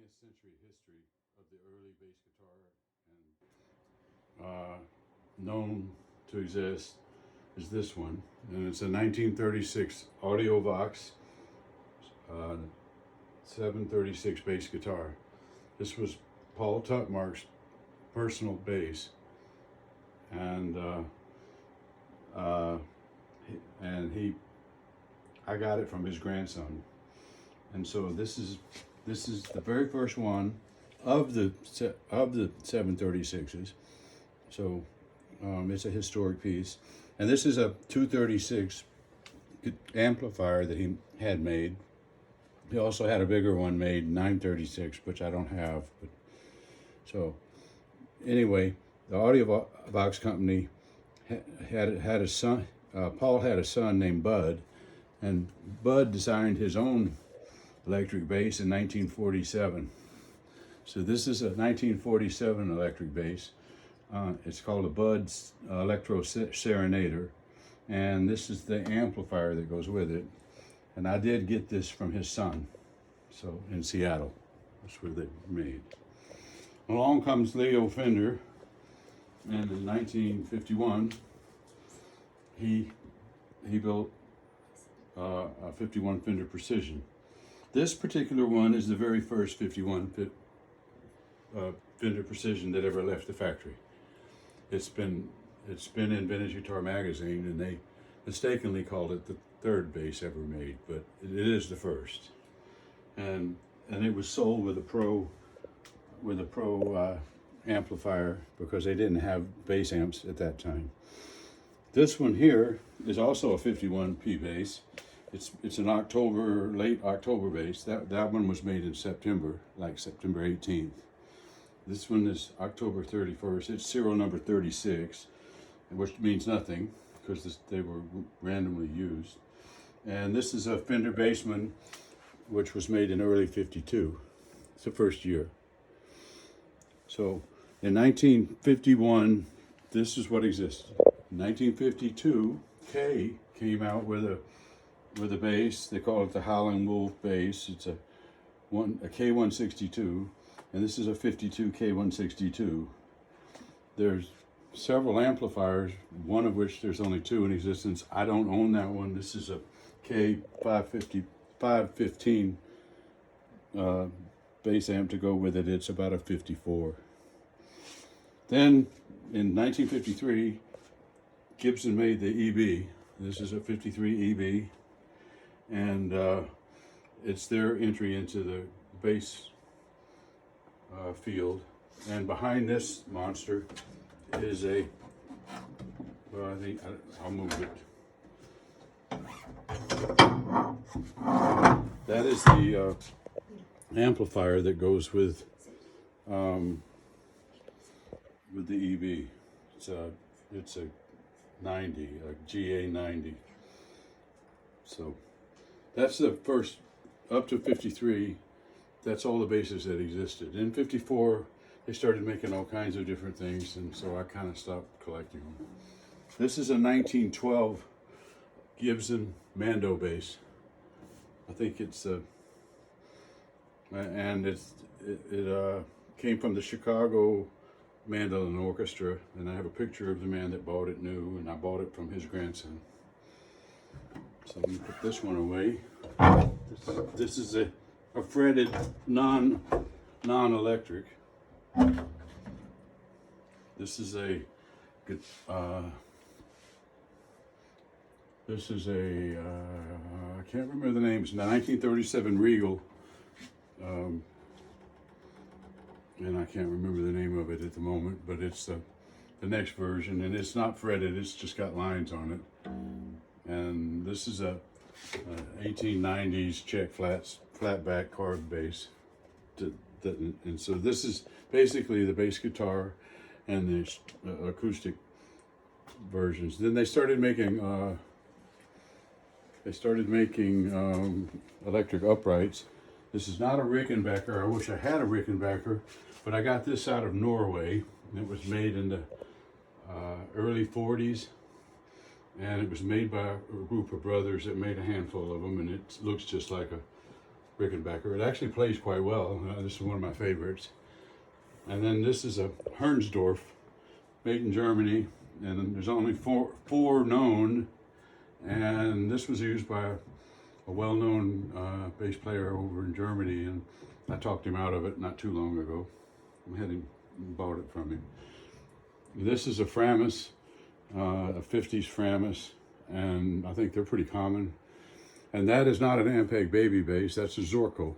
20th century history of the early bass guitar, and known to exist is this one, and it's a 1936 Audiovox 736 bass guitar. This was Paul Tutmarc's personal bass, and I got it from his grandson, and so this is the very first one of the 736s. So it's a historic piece, and this is a 236 amplifier that he had made. He also had a bigger one made, 936, which I don't have. But so anyway, the Audiovox company had a son. Paul had a son named Bud, and Bud designed his own electric bass in 1947. So this is a 1947 electric bass. It's called a Bud's Electro Serenader, and this is the amplifier that goes with it. And I did get this from his son, so in Seattle. That's where they made. Along comes Leo Fender, and in 1951, he built a 51 Fender Precision. This particular one is the very first 51 Fender Precision that ever left the factory. It's been in Vintage Guitar magazine, and they mistakenly called it the third bass ever made, but it is the first. And it was sold with a pro amplifier because they didn't have bass amps at that time. This one here is also a 51P bass. It's an late October bass. That one was made in September, like September 18th. This one is October 31st. It's serial number 36, which means nothing because they were randomly used. And this is a Fender Bassman, which was made in early 52. It's the first year. So in 1951, this is what existed. In 1952, Kay came out with a bass. They call it the Howling Wolf bass. It's a K162, and this is a 52 K162. There's several amplifiers, one of which there's only two in existence. I don't own that one. This is a K515 bass amp to go with it. It's about a 54. Then in 1953, Gibson made the EB. This is a 53 EB, and it's their entry into the bass field. And behind this monster is I'll move it. That is the amplifier that goes with the EB. It's a 90, a GA90. So that's the first, up to 53, that's all the basses that existed. In 54, they started making all kinds of different things, and so I kind of stopped collecting them. This is a 1912 Gibson Mando bass. I think it's and it came from the Chicago Mandolin Orchestra, and I have a picture of the man that bought it new, and I bought it from his grandson. So let me put this one away. This is a fretted non-electric. This is a I can't remember the name. It's a 1937 Regal, and I can't remember the name of it at the moment, but it's the next version, and it's not fretted, it's just got lines on it. And this is a 1890s Czech flatback carved bass. And so this is basically the bass guitar and the acoustic versions. Then they started making electric uprights. This is not a Rickenbacker. I wish I had a Rickenbacker, but I got this out of Norway. It was made in the early 40s, and it was made by a group of brothers that made a handful of them, and it looks just like Rickenbacker. It actually plays quite well. This is one of my favorites. And then this is a Hernsdorf, made in Germany, and there's only four known. And this was used by a well-known bass player over in Germany, and I talked him out of it not too long ago. I had him bought it from him. This is a Framus, a 50s Framus, and I think they're pretty common. And that is not an Ampeg baby bass, that's a Zorko.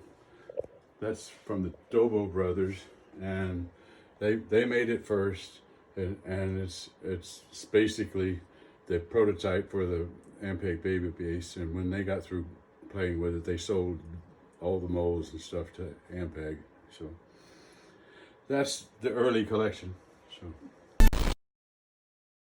That's from the Dobo brothers, and they made it first, and it's basically the prototype for the Ampeg baby bass. And when they got through playing with it, they sold all the molds and stuff to Ampeg. So that's the early collection. So.